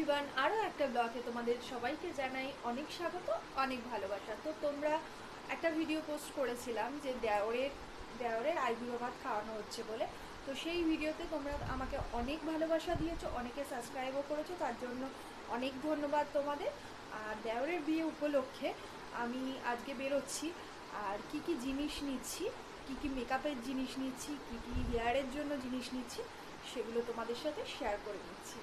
Everyone, আরও একটা ব্লগে তোমাদের সবাইকে জানাই অনেক স্বাগত, অনেক ভালোবাসা। তো তোমরা একটা ভিডিও পোস্ট করেছিলাম যে দেওরের আইবুড়ো ভাত খাওয়ানো হচ্ছে বলে। তো সেই ভিডিওতে তোমরা আমাকে অনেক ভালোবাসা দিয়েছো, অনেকে সাবস্ক্রাইবও করেছো, তার জন্য অনেক ধন্যবাদ তোমাদের। আর দেওরের বিয়ে উপলক্ষে আমি আজকে বেরোচ্ছি, আর কি কি জিনিস নিচ্ছি, কি কি মেকআপের জিনিস নিচ্ছি, কি কি হেয়ারের জন্য জিনিস নিচ্ছি, সেগুলো তোমাদের সাথে শেয়ার করে নিচ্ছি।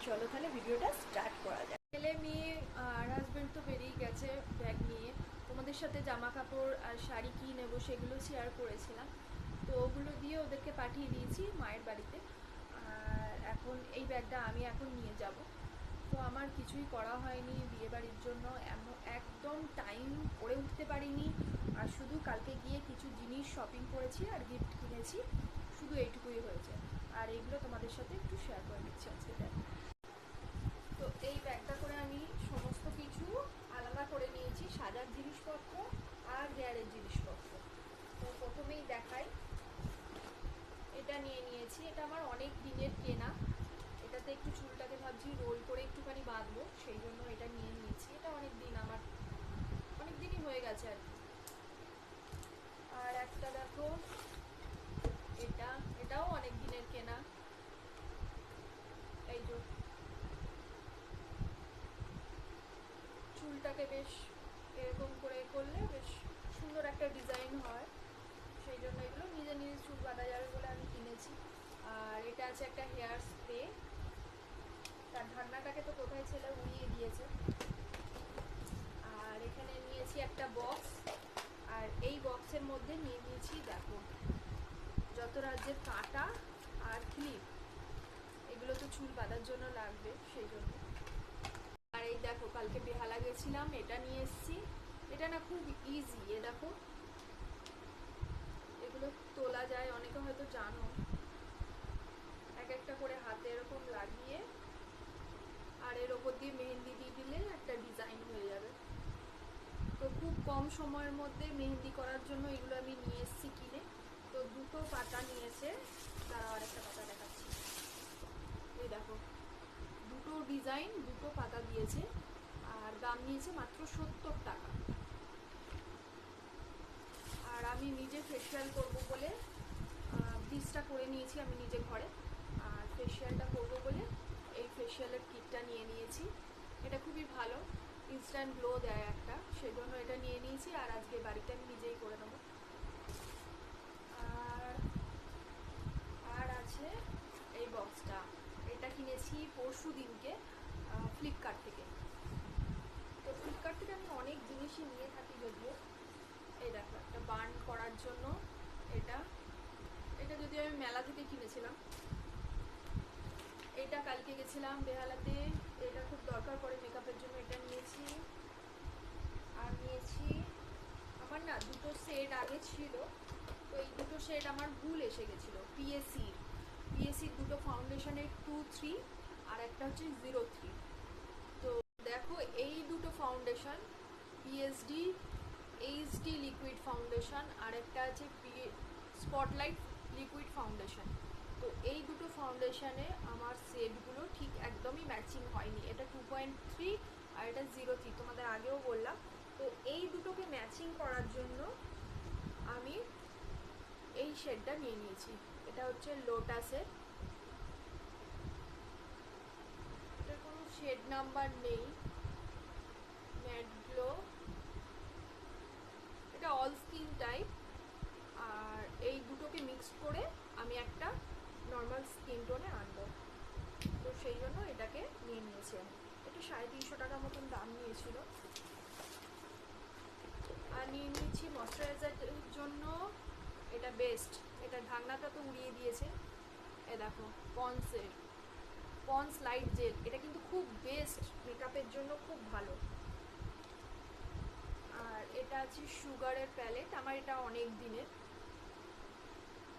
চলো তাহলে ভিডিওটা স্টার্ট করা যায়। ছেলে মেয়ে আর হাজব্যান্ড তো বেরিয়ে গেছে ব্যাগ নিয়ে। তোমাদের সাথে জামা কাপড় আর শাড়ি কী নেবো সেগুলো শেয়ার করেছিলাম, তো ওগুলো দিয়ে ওদেরকে পাঠিয়ে দিয়েছি মায়ের বাড়িতে। আর এখন এই ব্যাগটা আমি এখন নিয়ে যাব। তো আমার কিছুই করা হয়নি বিয়েবাড়ির জন্য, একদম টাইম করে উঠতে পারিনি। আর শুধু কালকে গিয়ে কিছু জিনিস শপিং করেছি আর গিফট কিনেছি, শুধু এইটুকুই হয়েছে। আর এইগুলো তোমাদের সাথে একটু শেয়ার করে নিচ্ছি আজকে। তো এই ব্যাগটা করে আমি সমস্ত কিছু আলাদা করে নিয়েছি, সাজার জিনিসপত্র আর হেয়ারের জিনিসপত্র। তো প্রথমেই দেখাই, এটা নিয়ে নিয়েছি। এটা আমার অনেক দিনের কেনা। এটাতে একটু চুলটাকে ভাবছি রোল করে একটুখানি বাঁধবো, সেই জন্য এটা নিয়ে নিয়েছি। এটা আমার অনেক দিনই হয়ে গেছে আর কি। আর একটা দেখো, এটাও অনেক দিনের কেনা। এই যে চুলটাকে বেশ এরকম করে করলে বেশ সুন্দর একটা ডিজাইন হয়, সেই জন্য এগুলো নিজে নিজে চুল বাঁধা যাবে বলে আমি কিনেছি। আর এটা আছে একটা হেয়ার স্প্রে, তার ঢাকনাটাকে তো কোথায় ছেলে উড়িয়ে দিয়েছে। আর এখানে নিয়েছি একটা বক্স, আর এই বক্সের মধ্যে নিয়ে নিয়েছি দেখো যত রাজ্যের কাঁটা আর ক্লিপ, এগুলো তো চুল বাঁধার জন্য লাগবে সেই জন্য। আর এই দেখো কালকে বেহালা গেছিলাম, এটা নিয়ে এসেছি। এটা না খুব ইজি, এ দেখো এগুলো তোলা যায়, অনেকে হয়তো জানো। এক একটা করে হাতে এরকম লাগিয়ে আর এর ওপর দিয়ে মেহেন্দি দিয়ে দিলে একটা ডিজাইন হয়ে যাবে। তো খুব কম সময়ের মধ্যে মেহেন্দি করার জন্য এগুলো আমি নিয়ে এসেছি কিনে। তো দুটো পাতা নিয়েছে, তারা আর একটা পাতা দেখাচ্ছি। এই দেখো দুটো ডিজাইন, দুটো পাতা দিয়েছে, আর দাম নিয়েছে মাত্র 70 টাকা। আর আমি নিজে ফেসিয়াল করবো বলে ব্লিচটা করে নিয়েছি আমি নিজে ঘরে, আর ফেসিয়ালটা করবো বলে এই ফেসিয়ালের কিটটা নিয়ে নিয়েছি। এটা খুবই ভালো, ইনস্ট্যান্ট গ্লো দেয় একটা, সেই জন্য এটা নিয়ে নিয়েছি। আর আজকে বাড়িতে আমি নিজেই করে নেবো। আর আর আছে এই বক্সটা, এটা কিনেছি পরশু দিনকে ফ্লিপকার্ট থেকে। তো ফ্লিপকার্ট থেকে আমি অনেক জিনিসই নিয়ে থাকি যদিও। এই দেখো একটা বার্ন করার জন্য, এটা এটা যদিও আমি মেলা থেকে কিনেছিলাম। এটা কালকে গেছিলাম বেহালাতে, এটা খুব দরকার পড়ে মেকআপের জন্য, এটা নিয়েছি। আর নিয়েছি, আমার না দুটো সেট আগে ছিল, তো এই দুটো সেট আমার ভুল এসে গেছিলো। পিএসসির দুটো ফাউন্ডেশনের 2-3, আর একটা হচ্ছে 0-3। তো দেখো এই দুটো foundation, PSD HD liquid foundation, আর একটা আছে স্পটলাইট লিকুইড ফাউন্ডেশন। তো এই দুটো ফাউন্ডেশনে আমার শেডগুলো ঠিক একদমই ম্যাচিং হয়নি। এটা 2.3 আর এটা 0.3, তোমাদের আগেও বললাম। তো এই দুটোকে ম্যাচিং করার জন্য আমি এই শেডটা নিয়ে নিয়েছি। এটা হচ্ছে লোটাসের, এটার কোনো শেড নাম্বার নেই, ম্যাট গ্লো, এটা অল স্কিন টাইপ। আর এই দুটোকে মিক্স করে আমি একটা নর্মাল স্কিন টোনে আনবো, তো সেই জন্য এটাকে নিয়ে নিয়েছি আমি। এটা 350 টাকা মতন দাম নিয়েছিল। আর নিয়ে নিয়েছি ময়শ্চারাইজারের জন্য, এটা বেস্ট, এটা ঢাকনাটা তো উড়িয়ে দিয়েছে। এ দেখো পন্স লাইট জেল, এটা কিন্তু খুব বেস্ট, মেকআপের জন্য খুব ভালো। আর এটা আছে সুগারের প্যালেট, আমার এটা অনেক দিনের।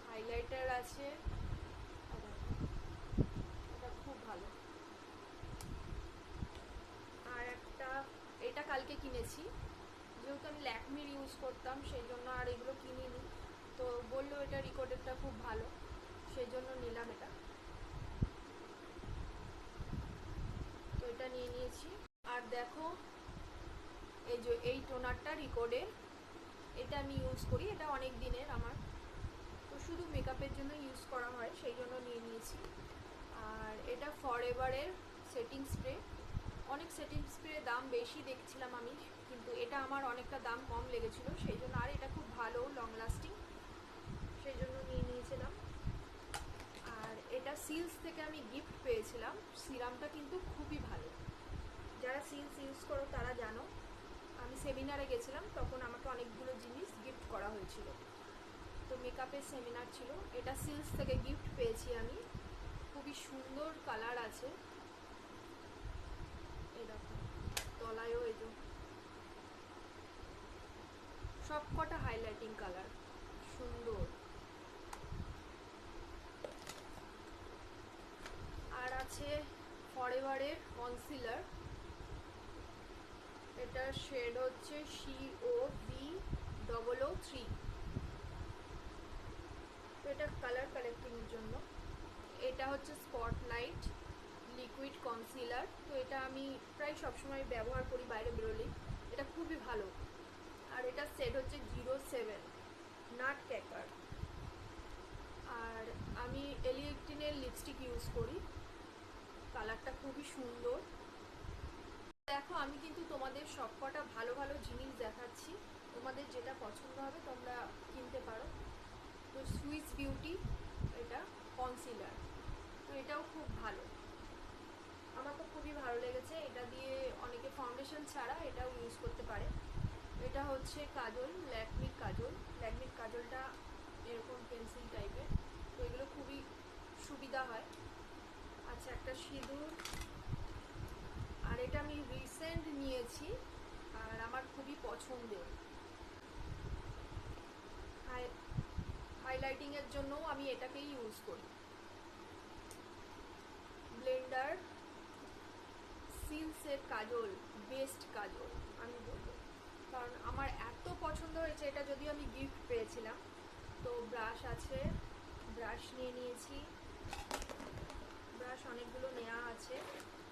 হাইলাইটার আছে, এটা খুব ভালো। আর একটা, এটা কালকে কিনেছি, যেহেতু আমি ল্যাকমির ইউজ করতাম সেই জন্য আর এগুলো কিনিনি। তো বললো এটা রিকর্ডেরটা খুব ভালো, সেই জন্য নিলাম এটা। তো এটা নিয়েছি। আর দেখো এই যে এই টোনারটা রিকোডের, এটা আমি ইউজ করি, এটা অনেক দিনের আমার, তো শুধু মেকআপের জন্য ইউজ করা হয় সেই জন্য নিয়ে নিয়েছি। আর এটা ফরএভারের সেটিং স্প্রে, অনেক সেটিং স্প্রে দাম বেশি দেখছিলাম আমি, কিন্তু এটা আমার অনেকটা দাম কম লেগেছিলো সেই জন্য, আর এটা খুব ভালো লং লাস্টিং সেই জন্য নিয়ে নিয়েছিলাম। আর এটা সিলস থেকে আমি গিফট পেয়েছিলাম, সিরামটা কিন্তু খুবই ভালো, যারা সিলস ইউজ করো তারা জানো। আমি সেমিনারে গেছিলাম তখন আমাকে অনেকগুলো জিনিস গিফট করা হয়েছিল, তো মেকআপের সেমিনার ছিল, এটা সিলস থেকে গিফট পেয়েছি আমি। খুবই সুন্দর কালার আছে, এরকম তলায়ও এই যে সব কটা হাইলাইটিং কালার সুন্দর। আর আছে ফরএভারের কনসিলার, এটার শেড হচ্ছে COB003, তো এটা কালার কালেক্টিংয়ের জন্য। এটা হচ্ছে স্পটলাইট লিকুইড কনসিলার, তো এটা আমি প্রায় সবসময় ব্যবহার করি বাইরে বেরোলেই, এটা খুবই ভালো। আর এটা সেট হচ্ছে 07 নাট ক্যাকার। আর আমি এলিয়েক্টিনের লিপস্টিক ইউজ করি, কালারটা খুবই সুন্দর। দেখো আমি কিন্তু তোমাদের সবকটা ভালো ভালো জিনিস দেখাচ্ছি, তোমাদের যেটা পছন্দ হবে তোমরা কিনতে পারো। তো সুইস বিউটি এটা কনসিলার, তো এটাও খুব ভালো, আমার তো খুবই ভালো লেগেছে, এটা দিয়ে অনেকে ফাউন্ডেশন ছাড়া এটাও ইউজ করতে পারে। এটা হচ্ছে কাজল, ল্যাকমির কাজল, ল্যাকমির কাজলটা এরকম পেন্সিল টাইপের, তো এগুলো খুবই সুবিধা হয়। আচ্ছা একটা সিঁদুর, আর এটা আমি রিসেন্ট নিয়েছি আর আমার খুবই পছন্দের, হাইলাইটিংয়ের জন্যও আমি এটাকেই ইউজ করি। ব্লেন্ডার সিলসের কাজল, বেস্ট কাজল আমি বলবো, কারণ আমার এত পছন্দ হয়েছে এটা, যদিও আমি গিফট পেয়েছিলাম। তো ব্রাশ আছে, ব্রাশ নিয়ে নিয়েছি, ব্রাশ অনেকগুলো নেওয়া আছে।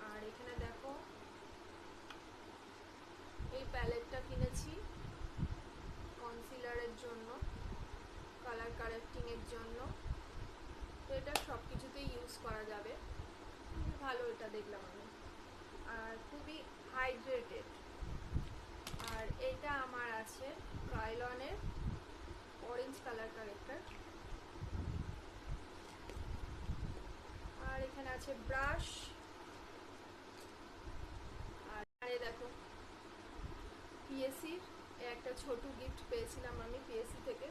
আর এখানে দেখো এই প্যালেটটা কিনেছি কনসিলারের জন্য, কালার কারেক্টিংয়ের জন্য, তো এটা সব কিছুতেই ইউজ করা যাবে, খুবই ভালো এটা দেখলাম আমি, আর খুবই হাইড্রেটেড। আর এটা আমার আছে কাইলনের অরেঞ্জ কালার কারেক্টার। আর এখানে আছে ব্রাশ, আর দেখো পিএসসির একটা ছোট গিফট পেয়েছিলাম আমি পিএসসি থেকে,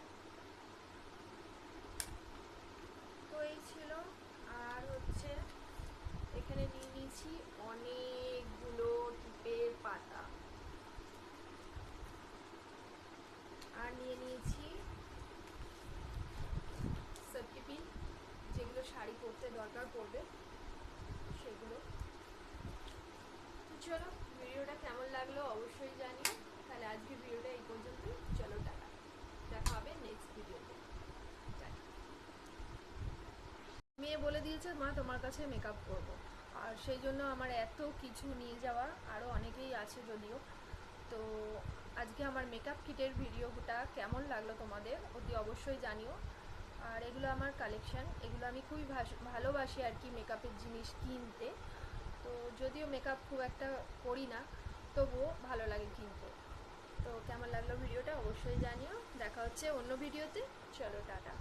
তো এই ছিল। আর হচ্ছে এখানে নিয়ে নিয়েছি অনেকগুলো টিপের পাতা, আর নিয়ে নিয়েছি সেফটি পিন, যেগুলো শাড়ি পরতে দরকার পড়বে সেগুলো। তো চলো ভিডিওটা কেমন লাগলো অবশ্যই জানিও, তাহলে আজকে ভিডিওটা এই পর্যন্তই, চলো টাটা, দেখা হবে নেক্সট ভিডিওতে। মেয়ে বলে দিয়েছে মা তোমার কাছে মেকআপ করব, আর সেই জন্য আমার এত কিছু নিয়ে যাওয়া, আরও অনেকেই আছে যদিও। তো আজকে আমার মেকআপ কিটের ভিডিওটা কেমন লাগলো তোমাদের অতি অবশ্যই জানিও। আর এগুলো আমার কালেকশান, এগুলো আমি খুবই ভালোবাসি আর কি মেকআপের জিনিস কিনতে, তো যদিও মেকআপ খুব একটা করি না তবুও ভালো লাগে কিনতে। তো কেমন লাগলো ভিডিওটা অবশ্যই জানিও, দেখা হচ্ছে অন্য ভিডিওতে, চলো টাটা।